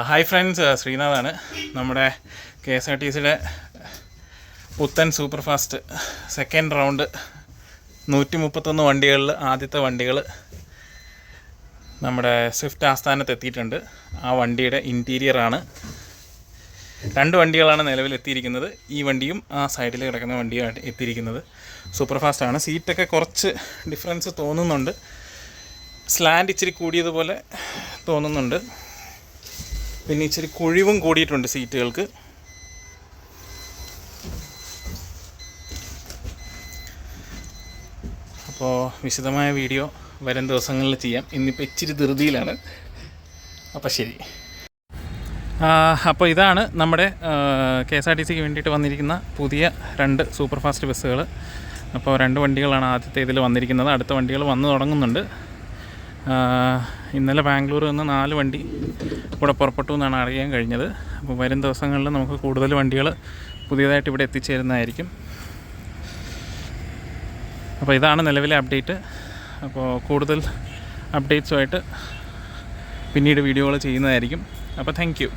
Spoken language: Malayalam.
Hi friends, ശ്രീനാഥാണ്. നമ്മുടെ KSRTCയുടെ പുത്തൻ സൂപ്പർ ഫാസ്റ്റ് സെക്കൻഡ് റൗണ്ട് 131 വണ്ടികളിൽ ആദ്യത്തെ വണ്ടികൾ നമ്മുടെ സ്വിഫ്റ്റ് ആസ്ഥാനത്ത് എത്തിയിട്ടുണ്ട്. ആ വണ്ടിയുടെ ഇൻറ്റീരിയറാണ്. 2 വണ്ടികളാണ് നിലവിൽ എത്തിയിരിക്കുന്നത്. ഈ വണ്ടിയും ആ സൈഡിൽ കിടക്കുന്ന വണ്ടിയാണ് എത്തിയിരിക്കുന്നത്. സൂപ്പർ ഫാസ്റ്റാണ്. സീറ്റൊക്കെ കുറച്ച് ഡിഫറൻസ് തോന്നുന്നുണ്ട്. സ്ലാൻഡ് ഇച്ചിരി കൂടിയതുപോലെ തോന്നുന്നുണ്ട്. പിന്നെ ഇച്ചിരി കുഴിവും കൂടിയിട്ടുണ്ട് സീറ്റുകൾക്ക്. അപ്പോൾ വിശദമായ വീഡിയോ വരും ദിവസങ്ങളിൽ ചെയ്യാം. ഇന്നിപ്പോൾ ഇച്ചിരി ധൃതിയിലാണ്. അപ്പോൾ ശരി. അപ്പോൾ ഇതാണ് നമ്മുടെ KSRTCക്ക് വേണ്ടിയിട്ട് വന്നിരിക്കുന്ന പുതിയ 2 സൂപ്പർ ഫാസ്റ്റ് ബസ്സുകൾ. അപ്പോൾ 2 വണ്ടികളാണ് ആദ്യത്തെ ഇതിൽ വന്നിരിക്കുന്നത്. അടുത്ത വണ്ടികൾ വന്നു തുടങ്ങുന്നുണ്ട്. ഇന്നലെ ബാംഗ്ലൂരിൽ നിന്ന് 4 വണ്ടി ഇവിടെ പുറപ്പെട്ടു എന്നാണ് അറിയാൻ കഴിഞ്ഞത്. അപ്പോൾ വരും ദിവസങ്ങളിൽ നമുക്ക് കൂടുതൽ വണ്ടികൾ പുതിയതായിട്ട് ഇവിടെ എത്തിച്ചേരുന്നതായിരിക്കും. അപ്പോൾ ഇതാണ് നിലവിലെ അപ്ഡേറ്റ്. അപ്പോൾ കൂടുതൽ അപ്ഡേറ്റ്സുമായിട്ട് പിന്നീട് വീഡിയോകൾ ചെയ്യുന്നതായിരിക്കും. അപ്പോൾ താങ്ക് യു.